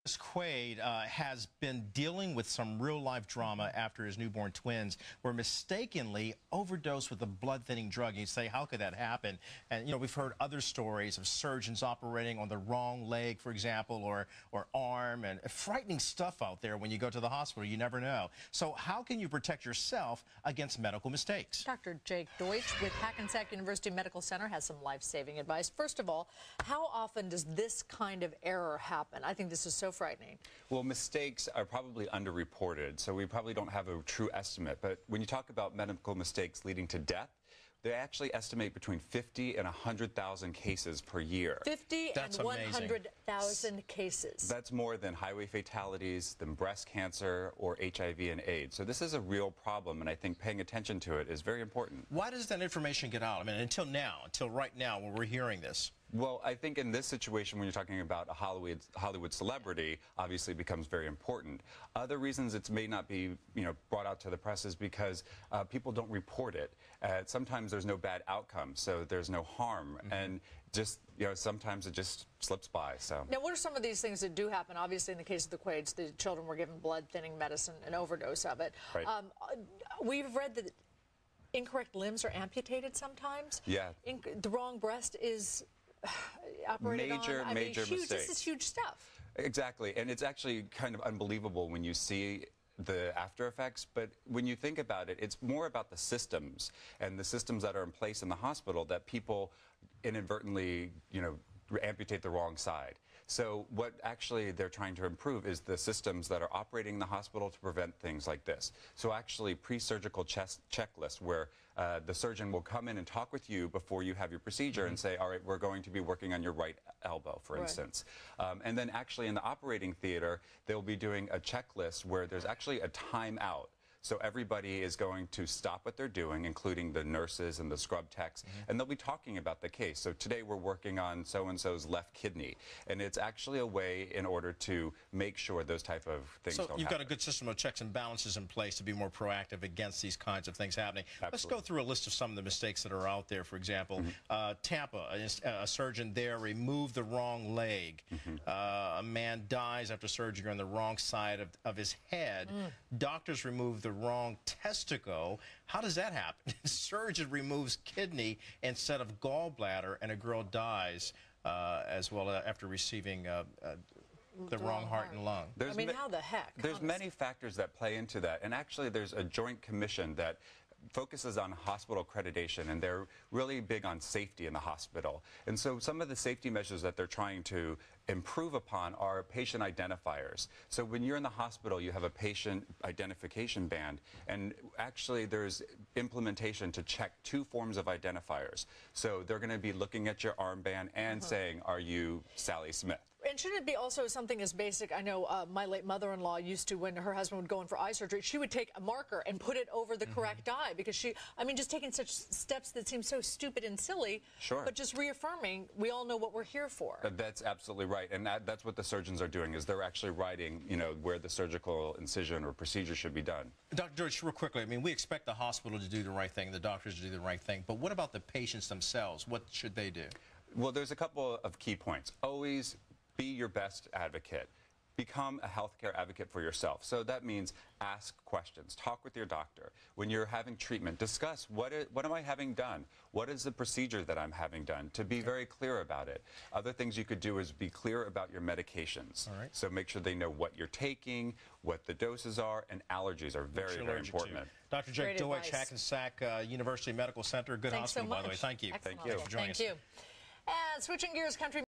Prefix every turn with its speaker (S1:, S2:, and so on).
S1: Dennis Quaid has been dealing with some real-life drama after his newborn twins were mistakenly overdosed with a blood-thinning drug. You say, how could that happen? And, you know, we've heard other stories of surgeons operating on the wrong leg, for example, or arm, and frightening stuff out there when you go to the hospital. You never know. So how can you protect yourself against medical mistakes?
S2: Dr. Jake Deutsch with Hackensack University Medical Center has some life-saving advice. First of all, how often does this kind of error happen? I think this is so frightening.
S3: Well, mistakes are probably underreported, so we probably don't have a true estimate. But when you talk about medical mistakes leading to death, they actually estimate between 50 and 100,000 cases per year.
S2: 50 and 100,000 cases.
S3: That's more than highway fatalities, than breast cancer, or HIV and AIDS. So this is a real problem, and I think paying attention to it is very important.
S1: Why does that information get out? I mean, until right now, when we're hearing this.
S3: Well, I think in this situation, when you're talking about a Hollywood celebrity, obviously becomes very important. Other reasons it may not be, brought out to the press is because people don't report it. Sometimes there's no bad outcome, so there's no harm, and just sometimes it just slips by. So
S2: now, what are some of these things that do happen? Obviously, in the case of the Quaids, the children were given blood-thinning medicine, an overdose of it.
S3: Right.
S2: We've read that incorrect limbs are amputated sometimes.
S3: Yeah.
S2: The wrong breast is operated on.
S3: Major mistake.
S2: This is huge stuff.
S3: Exactly, and it's actually kind of unbelievable when you see the after effects, but when you think about it, it's more about the systems and the systems that are in place in the hospital that people inadvertently, amputate the wrong side. So what actually they're trying to improve is the systems that are operating in the hospital to prevent things like this. So actually pre-surgical checklists where the surgeon will come in and talk with you before you have your procedure and say, all right, we're going to be working on your right elbow, for instance. And then actually in the operating theater, they'll be doing a checklist where there's actually a timeout. So everybody is going to stop what they're doing, including the nurses and the scrub techs, and they'll be talking about the case. So today we're working on so-and-so's left kidney, and it's actually a way in order to make sure those type of things don't happen.
S1: So you've got a good system of checks and balances in place to be more proactive against these kinds of things happening.
S3: Absolutely.
S1: Let's go through a list of some of the mistakes that are out there. For example, Tampa, a surgeon there removed the wrong leg. A man dies after surgery on the wrong side of his head. Doctors removed the wrong testicle. How does that happen? Surgeon removes kidney instead of gallbladder, and a girl dies as well after receiving the wrong heart and lung.
S2: How the heck?
S3: There's many factors that play into that, and actually there's a joint commission that focuses on hospital accreditation, and they're really big on safety in the hospital. And so some of the safety measures that they're trying to improve upon are patient identifiers. So when you're in the hospital, you have a patient identification band, and actually there's implementation to check two forms of identifiers. So they're going to be looking at your armband and saying, are you Sally Smith?
S2: And shouldn't it be also something as basic? I know my late mother-in-law used to, when her husband would go in for eye surgery, she would take a marker and put it over the correct eye, because just taking such steps that seem so stupid and silly, but just reaffirming, we all know what we're here for.
S3: That's absolutely right, and that's what the surgeons are doing, is they're actually writing, where the surgical incision or procedure should be done.
S1: Dr. George, real quickly, we expect the hospital to do the right thing, the doctors to do the right thing, but what about the patients themselves? What should they do?
S3: Well, there's a couple of key points. Always be your best advocate. Become a healthcare advocate for yourself. So that means ask questions. Talk with your doctor. When you're having treatment, discuss what am I having done? What is the procedure that I'm having done? To be very clear about it. Other things you could do is be clear about your medications.
S1: All right.
S3: So make sure they know what you're taking, what the doses are, and allergies are very, very important.
S1: Dr. Jake Deutsch, Hackensack University Medical Center. Good hospital, by the way. Thank you.
S2: Excellent.
S3: Thank you.
S2: Thank you. And switching gears, country